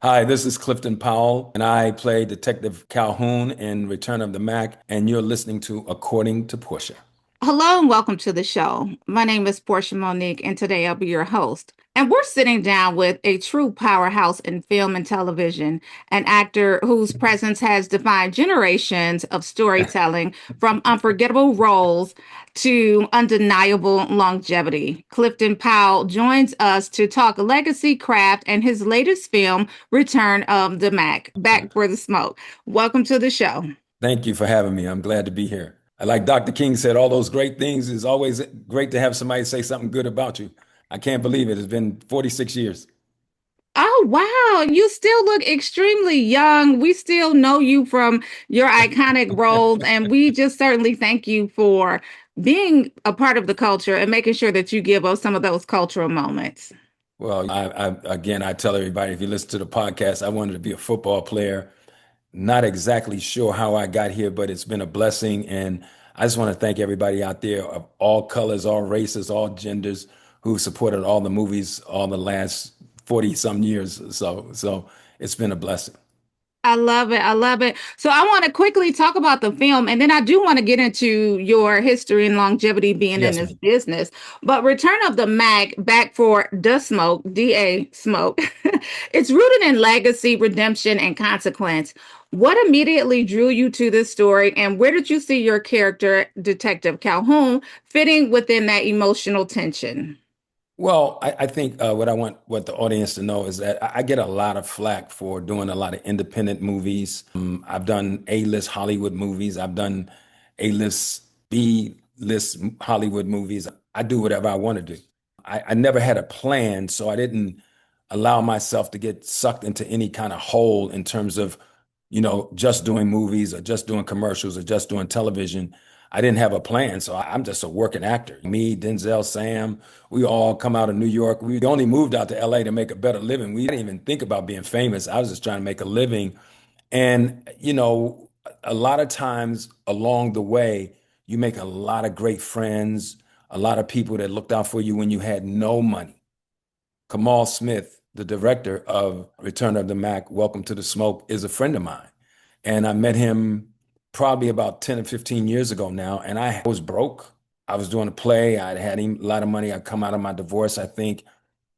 Hi, this is Clifton Powell, and I play Detective Calhoun in Return of the Mack, and you're listening to According to Portia. Hello and welcome to the show. My name is Portia Monique, and today I'll be your host. And we're sitting down with a true powerhouse in film and television, an actor whose presence has defined generations of storytelling from unforgettable roles to undeniable longevity. Clifton Powell joins us to talk legacy, craft, and his latest film, Return of the Mac, Back for the Smoke. Welcome to the show. Thank you for having me. I'm glad to be here. Like Dr. King said, all those great things is always great to have somebody say something good about you. I can't believe it. It's been 46 years. Oh, wow. You still look extremely young. We still know you from your iconic roles, and we just certainly thank you for being a part of the culture and making sure that you give us some of those cultural moments. Well, I tell everybody if you listen to the podcast, I wanted to be a football player. Not exactly sure how I got here, but it's been a blessing. And I just want to thank everybody out there of all colors, all races, all genders who supported all the movies all the last 40 some years. So it's been a blessing. I love it. I love it. So I want to quickly talk about the film, and then I do want to get into your history and longevity being in Yes, this ma'am. business. But Return of the Mac, back for the smoke, DA smoke. It's rooted in legacy, redemption, and consequence. What immediately drew you to this story, and where did you see your character, Detective Calhoun, fitting within that emotional tension? Well, I think what the audience to know is that I get a lot of flack for doing a lot of independent movies. I've done A-list Hollywood movies. I've done A-list, B-list Hollywood movies. I do whatever I want to do. I never had a plan, so I didn't allow myself to get sucked into any kind of hole in terms of, just doing movies or just doing commercials or just doing television. I didn't have a plan, so I'm just a working actor. Me, Denzel, Sam, we all come out of New York. We only moved out to LA to make a better living. We didn't even think about being famous. I was just trying to make a living. And, a lot of times along the way, you make a lot of great friends, a lot of people that looked out for you when you had no money. Kamal Smith, the director of Return of the Mac, Welcome to the Smoke, is a friend of mine. And I met him probably about 10 or 15 years ago now, and I was broke. I was doing a play. I had a lot of money. I'd come out of my divorce, I think.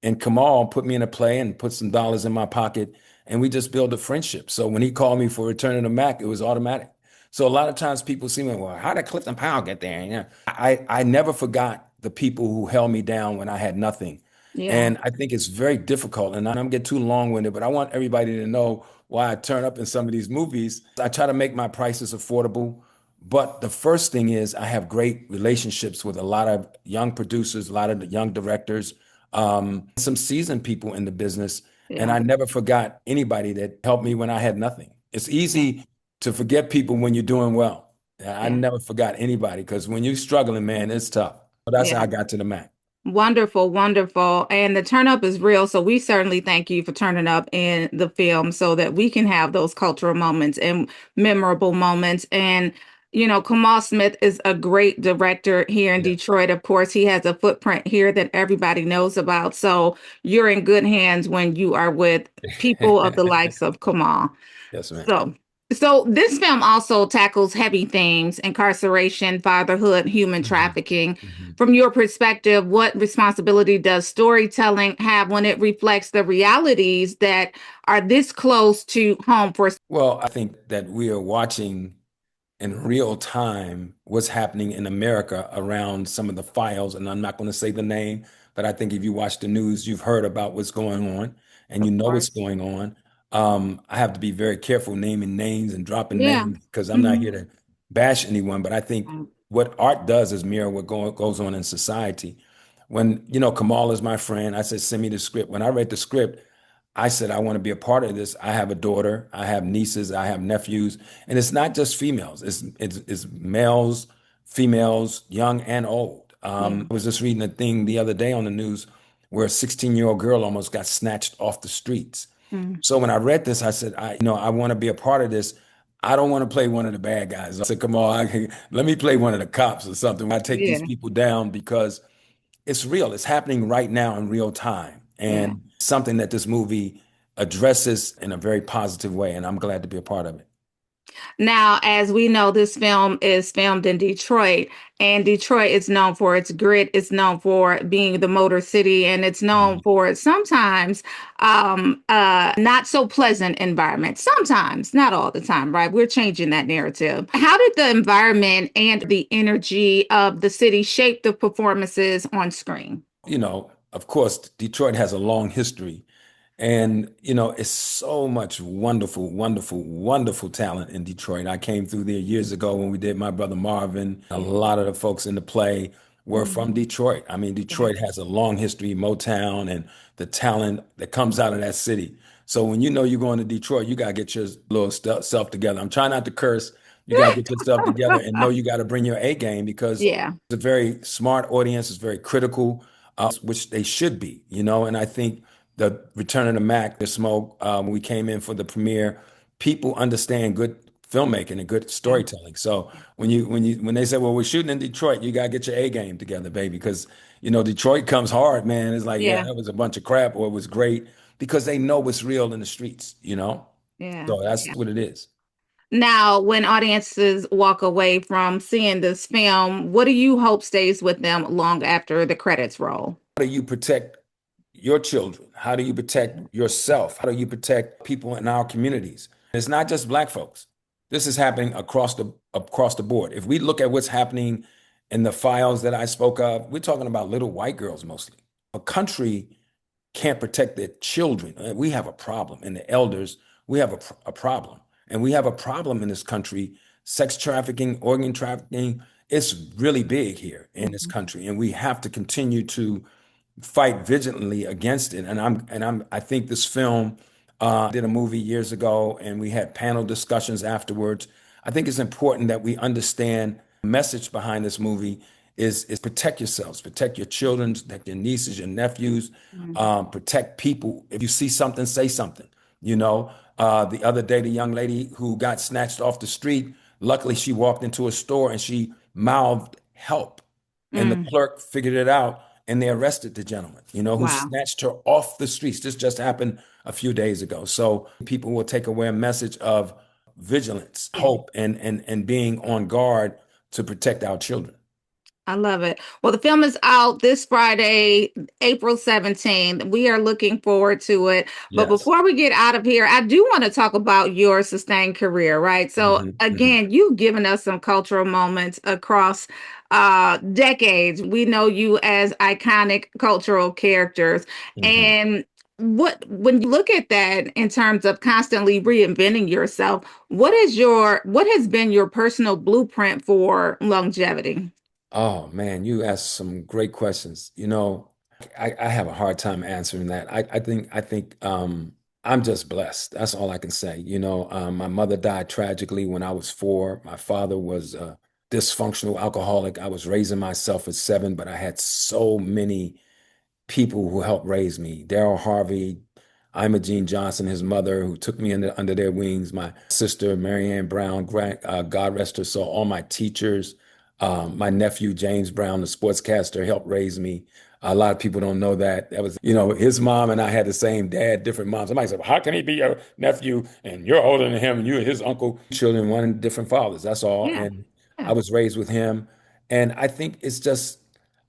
And Kamal put me in a play and put some dollars in my pocket, and we just built a friendship. So when he called me for Return of the Mac, it was automatic. So a lot of times people see me, well, how did Clifton Powell get there? I never forgot the people who held me down when I had nothing. Yeah. And I think it's very difficult. And I'm get too long-winded, but I want everybody to know why I turn up in some of these movies. I try to make my prices affordable. But the first thing is I have great relationships with a lot of young producers, a lot of the young directors, some seasoned people in the business. And Yeah. I never forgot anybody that helped me when I had nothing. It's Yeah. easy to forget people when you're doing well. I Yeah. never forgot anybody because when you're struggling, man, it's tough. But that's how Yeah. I got to the Mac. Wonderful, wonderful. And the turn up is real. So we certainly thank you for turning up in the film so that we can have those cultural moments and memorable moments. And, Kamal Smith is a great director here in Yeah. Detroit. Of course, he has a footprint here that everybody knows about. So you're in good hands when you are with people of the likes of Kamal. Yes, man. So, so this film also tackles heavy themes: incarceration, fatherhood, human Mhm. trafficking. Mhm. From your perspective, what responsibility does storytelling have when it reflects the realities that are this close to home for? Well, I think that we are watching in real time what's happening in America around some of the files. And I'm not going to say the name, but I think if you watch the news, you've heard about what's going on and you Of know what's course. going on. I have to be very careful naming names and dropping Yeah. names because I'm not Hmm. here to bash anyone, but I think what art does is mirror what goes on in society. When, Kamal is my friend, I said, send me the script. When I read the script, I said, I want to be a part of this. I have a daughter, I have nieces, I have nephews, and it's not just females. It's males, females, young and old. Yeah. I was just reading a thing the other day on the news where a 16-year-old girl almost got snatched off the streets. Mm. So when I read this, I said, I want to be a part of this. I don't want to play one of the bad guys. I said, come on, let me play one of the cops or something. I take these Yeah. people down because it's real. It's happening right now in real time. Yeah. And something that this movie address this in a very positive way, and I'm glad to be a part of it. Now, as we know, this film is filmed in Detroit, and Detroit is known for its grit. It's known for being the Motor City, and it's known Mhm. for sometimes not so pleasant environment. Sometimes, not all the time, right? We're changing that narrative. How did the environment and the energy of the city shape the performances on screen? Of course, Detroit has a long history. And, it's so much wonderful, wonderful, wonderful talent in Detroit. I came through there years ago when we did My Brother Marvin. A Yeah. lot of the folks in the play were from Mhm. Detroit. I mean, Yeah. Detroit has a long history, Motown, and the talent that comes out of that city. So when you know you're going to Detroit, you got to get your little self together. I'm trying not to curse. You got to get yourself together and know you got to bring your A game because Yeah. it's a very smart audience. It's very critical, which they should be, and I think the Return of the Mack, the smoke, when we came in for the premiere, people understand good filmmaking and good Yeah. storytelling. So when they say, well, we're shooting in Detroit, you gotta get your A game together, baby, because Detroit comes hard, man. It's like, yeah, Yeah. that was a bunch of crap, or it was great because they know what's real in the streets. Yeah. So that's what it is. Now, when audiences walk away from seeing this film, what do you hope stays with them long after the credits roll? How do you protect your children? How do you protect yourself? How do you protect people in our communities? It's not just black folks. This is happening across the board. If we look at what's happening in the files that I spoke of, we're talking about little white girls mostly. A country can't protect their children. We have a problem. And the elders, we have a problem. And we have a problem in this country. Sex trafficking, organ trafficking, it's really big here in this Mhm. country. And we have to continue to fight vigilantly against it. I think this film did a movie years ago, and we had panel discussions afterwards. I think it's important that we understand the message behind this movie is protect yourselves, protect your children, protect your nieces, your nephews, Mhm. protect people. If you see something, say something. The other day, the young lady who got snatched off the street, luckily she walked into a store and she mouthed help. And the Mm. clerk figured it out and they arrested the gentleman, who Wow. snatched her off the streets. This just happened a few days ago. So people will take away a message of vigilance, Yeah. hope, and being on guard to protect our children. I love it. Well, the film is out this Friday, April 17th. We are looking forward to it. But Yes. before we get out of here, I do want to talk about your sustained career, right? So, Hmm. again, you've given us some cultural moments across decades. We know you as iconic cultural characters. Hmm. And when you look at that in terms of constantly reinventing yourself, what has been your personal blueprint for longevity? Oh man, you asked some great questions. I have a hard time answering that. I think I'm just blessed. That's all I can say. My mother died tragically when I was 4. My father was a dysfunctional alcoholic. I was raising myself at 7, but I had so many people who helped raise me. Daryl Harvey, Imogene Johnson, his mother, who took me under their wings. My sister, Marianne Brown, God rest her soul. All my teachers, my nephew, James Brown, the sportscaster, helped raise me. A lot of people don't know that. That was, his mom and I had the same dad, different moms. Somebody said, well, how can he be your nephew and you're older than him and you're his uncle? Children, one different fathers, that's all. Yeah. And I Yeah. was raised with him. And I think it's just,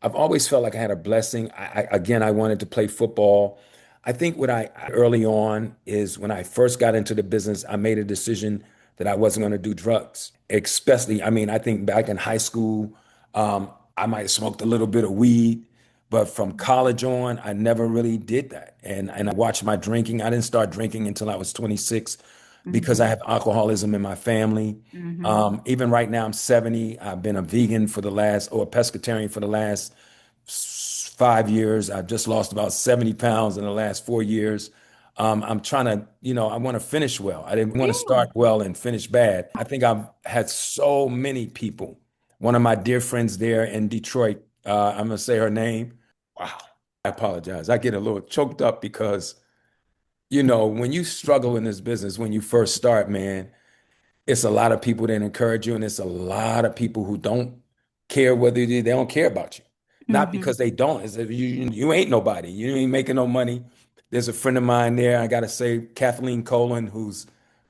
I've always felt like I had a blessing. Again, I wanted to play football. I think what I early on is when I first got into the business, I made a decision that I wasn't going to do drugs. Especially, I mean, I think back in high school, I might have smoked a little bit of weed, but from college on, I never really did that. And I watched my drinking. I didn't start drinking until I was 26 because I Mhm. have alcoholism in my family. Mhm. Even right now, I'm 70. I've been a vegan for the last, or a pescatarian for the last 5 years. I've just lost about 70 pounds in the last 4 years. I'm trying to, I want to finish well. I didn't want to Yeah. start well and finish bad. I think I've had so many people. One of my dear friends there in Detroit, I'm going to say her name. Wow. I apologize. I get a little choked up because, when you struggle in this business, when you first start, man, it's a lot of people that encourage you, and it's a lot of people who don't care whether they don't care about you. Not Mhm. because they don't, it's that you ain't nobody. You ain't making no money. There's a friend of mine there. I got to say, Kathleen Colon, who's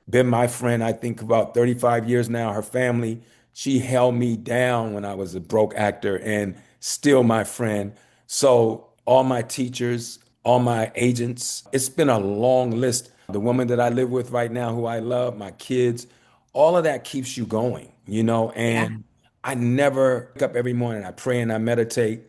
been my friend, I think about 35 years now. Her family, she held me down when I was a broke actor and still my friend. So all my teachers, all my agents, it's been a long list. The woman that I live with right now, who I love, my kids, all of that keeps you going, Yeah. and I never wake up every morning. I pray and I meditate,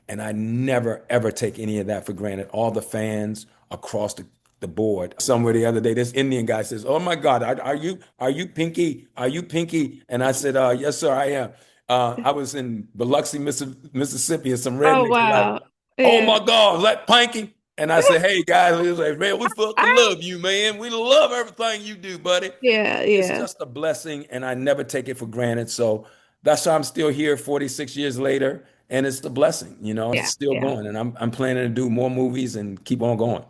and I never ever take any of that for granted. All the fans across the board. Somewhere the other day, this Indian guy says, "Oh my God, are you Pinky? Are you Pinky?" And I said, "Yes, sir, I am." I was in Biloxi, Mississippi, and some Oh, rednecks were like, wow. "Oh Yeah. my God, is that Pinky?" And I said, "Hey guys," he was like, "Man, we fucking love you, man. We love everything you do, buddy." Yeah, It's yeah, just a blessing, and I never take it for granted. So that's why I'm still here 46 years later, and it's the blessing, it's yeah, still yeah. going, and I'm planning to do more movies and keep on going.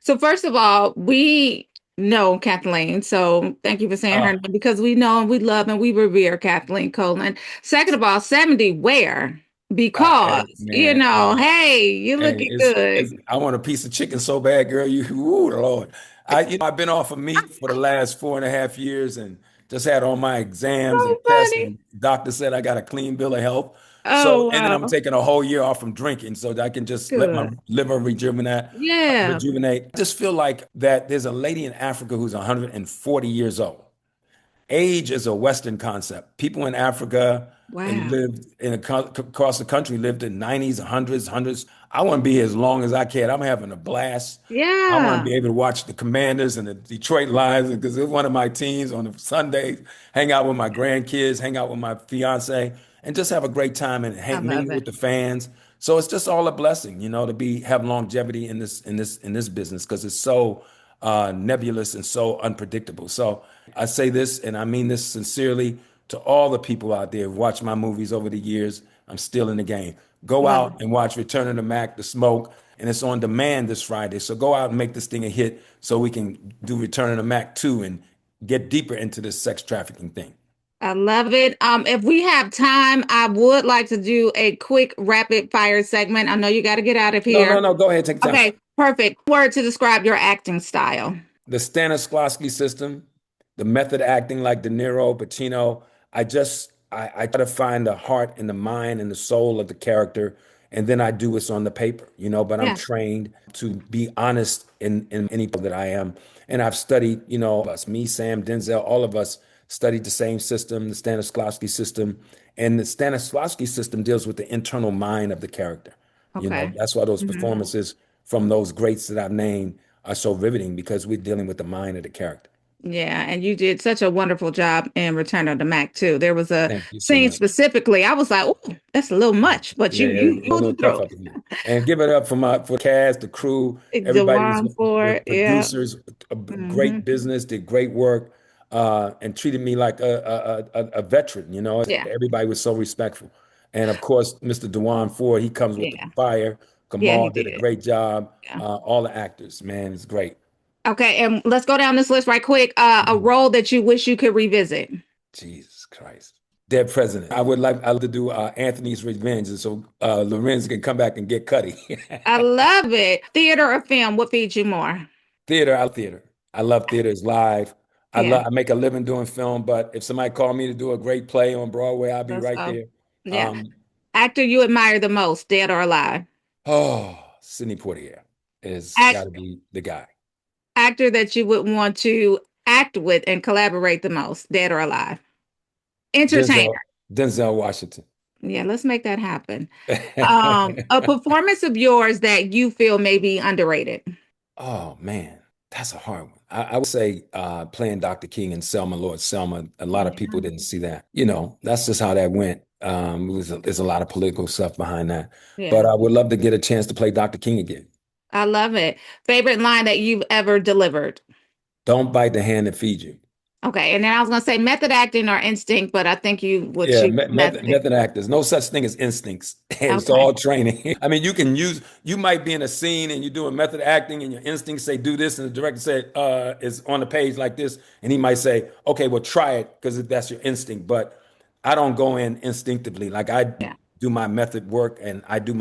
So first of all, we know Kathleen. So thank you for saying her Uh, name because we know and we love and we revere Kathleen Colon. Second of all, 70 where? Because, hey, man, hey, you're hey, looking good. I want a piece of chicken so bad, girl. Ooh, Lord. I've been off of meat for the last 4.5 years and just had all my exams So and tests, funny. and the doctor said I got a clean bill of health. So, Oh, and then I'm wow. taking a whole year off from drinking so that I can just let my Good. liver rejuvenate. Yeah. Rejuvenate. I just feel like that there's a lady in Africa who's 140 years old. Age is a Western concept. People in Africa and Wow. lived across the country lived in 90s, hundreds. I want to be as long as I can. I'm having a blast. I want to Yeah. be able to watch the Commanders and the Detroit Lions because it's one of my teams on the Sundays. Hang out with my grandkids, hang out with my fiance, and just have a great time and I love mingle it. with the fans. So it's just all a blessing, to be have longevity in this business because it's so nebulous and so unpredictable. So I say this, and I mean this sincerely to all the people out there who've watched my movies over the years. I'm still in the game. Go Love out and watch Return of the Mack, The Smoke, and it's on demand this Friday. So go out and make this thing a hit so we can do Return of the Mack 2 and get deeper into this sex trafficking thing. I love it. If we have time, I would like to do a quick rapid fire segment. I know you got to get out of No, no, here. no. Go ahead, take your time. Okay, perfect. Word to describe your acting style. The Stanislavski system, the method acting like De Niro, Pacino. I try to find the heart and the mind and the soul of the character, and then I do what's on the paper, But I'm Yeah. trained to be honest in any that I am, and I've studied, us, me, Sam, Denzel, all of us studied the same system, the Stanislavski system, and the Stanislavski system deals with the internal mind of the character. Okay. That's why those Mhm. performances from those greats that I've named are so riveting because we're dealing with the mind of the character. Yeah, and you did such a wonderful job in Return of the Mac too. There was a Thank you so scene much. specifically. I was like, "Oh, that's a little much," but Yeah, you it's a pulled little it tough through. up here. And give it up for the cast, the crew, everybody was Dewan the Ford, yeah. producers, a Hmm. great business, did great work, and treated me like a veteran. Yeah, Everybody was so respectful. And of course, Mr. Dewan Ford, he comes with the yeah, fire. yeah. He Kamal did a did. great job. Yeah. All the actors, man, it's great. Okay, and let's go down this list right quick. A Mhm. role that you wish you could revisit. Jesus Christ. Dead president. I like to do Anthony's Revenge, and so Lorenz can come back and get Cuddy. I love it. Theater or film, what feeds you more? Theater, I love theater. I love theaters live. Yeah, I make a living doing film, but if somebody called me to do a great play on Broadway, I'll be let's right go. there. Yeah. Um, Actor you admire the most, dead or alive? Sidney Poitier has got Act to be the guy. actor that you would want to act with and collaborate the most, dead or alive? Entertainer. Denzel, Denzel Washington. Yeah, let's make that happen. A performance of yours that you feel may be underrated. Oh man, that's a hard one. I would say playing Dr. King in Selma, Lord Selma. A lot of people Yeah. didn't see that. That's just how that went. There's a lot of political stuff behind that. But Yeah. I would love to get a chance to play Dr. King again. I love it. Favorite line that you've ever delivered? Don't bite the hand that feeds you. Okay, and then I was gonna say method acting or instinct, but I think you would Yeah, choose method. method actors. No such thing as instincts. It's Okay. all training. I mean, you might be in a scene and you're doing method acting and your instincts say do this, and the director said is on the page like this, and he might say, okay, well try it because that's your instinct. But I don't go in instinctively. Like I Yeah. do my method work, and I do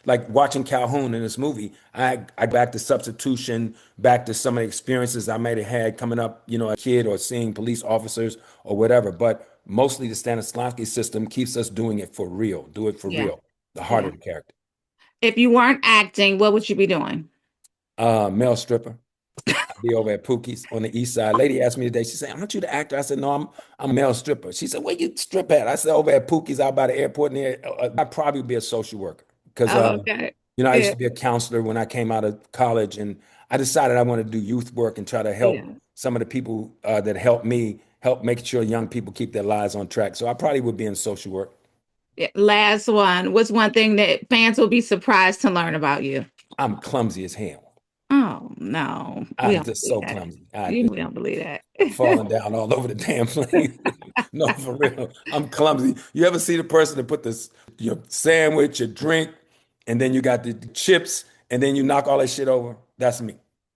like watching Calhoun in this movie. I back to substitution, back to some of the experiences I might have had coming up, a kid or seeing police officers or whatever. But mostly the Stanislavski system keeps us doing it for real. Do it for Yeah. real. The heart Yeah. of the character. If you weren't acting, what would you be doing? Male stripper. Be over at Pookie's on the east side. Lady asked me today, she said, aren't you the actor? I said, no, I'm a male stripper. She said, where you strip at? I said, over at Pookie's out by the airport near. I'd probably be a social worker because, Oh, okay. I used Yeah. to be a counselor when I came out of college, and I decided I wanted to do youth work and try to help Yeah. some of the people that help me help make sure young people keep their lives on track. So I probably would be in social work. Yeah. Last one. What's one thing that fans will be surprised to learn about you? I'm clumsy as hell. Oh, no. We I'm don't just believe so that. clumsy. We don't believe that. Falling down all over the damn place. No, for real. I'm clumsy. You ever see the person that put this your sandwich, your drink, and then you got the chips, and then you knock all that shit over? That's me.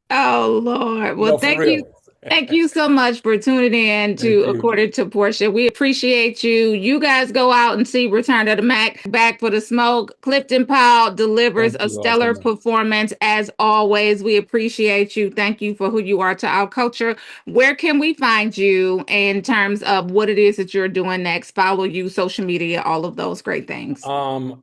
Oh Lord. Well, No, for thank you. real. Thank you so much for tuning in to Thank you. According to Portia. We appreciate you. You guys go out and see Return of the Mac, Back for the Smoke. Clifton Powell delivers Thank a you all so stellar much. performance as always. We appreciate you. Thank you for who you are to our culture. Where can we find you in terms of what it is that you're doing next? Follow you, social media, all of those great things.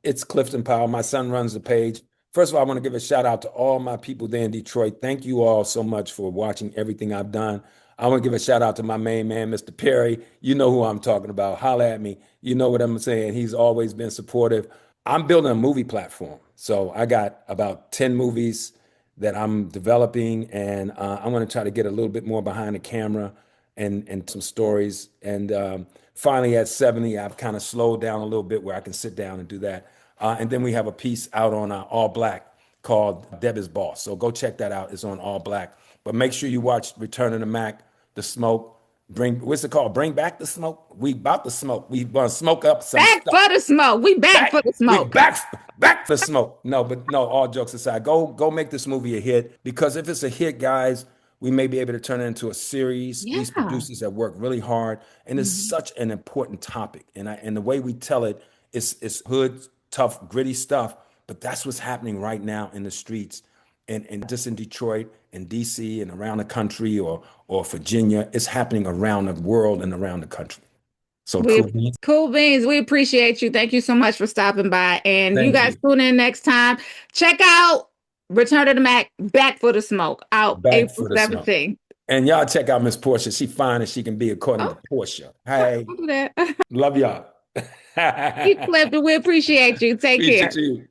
It's Clifton Powell. My son runs the page. First of all, I want to give a shout out to all my people there in Detroit. Thank you all so much for watching everything I've done. I want to give a shout out to my main man, Mr. Perry. You know who I'm talking about. Holla at me. You know what I'm saying. He's always been supportive. I'm building a movie platform. So I got about 10 movies that I'm developing, and I want to try to get a little bit more behind the camera and some stories. And finally, at 70, I've kind of slowed down a little bit where I can sit down and do that. And then we have a piece out on All Black called Debbie's Boss. So go check that out. It's on All Black. But make sure you watch Return of the Mac, The Smoke. What's it called? Bring back the smoke. We about to smoke. We want to smoke up some Back stuff. for the smoke. We back for the We smoke. back for smoke. No, but no, all jokes aside, go make this movie a hit, because if it's a hit, guys, we may be able to turn it into a series. These Yeah. producers have worked really hard, and it's Mhm. such an important topic. And the way we tell it is hood, tough, gritty stuff. But that's what's happening right now in the streets, and just in Detroit and DC and around the country, or Virginia. It's happening around the world and around the country. So We cool beans. cool beans. We appreciate you. Thank you so much for stopping by. And you Thank guys you. tune in next time. Check out Return of the Mac, Back for the Smoke, out Back April for the smoke. 17th. And y'all check out Miss Portia. She fine as she can be according Oh, to Portia. Hey, don't do that. love y'all. You Clifton. We appreciate you. Take Appreciate care. you.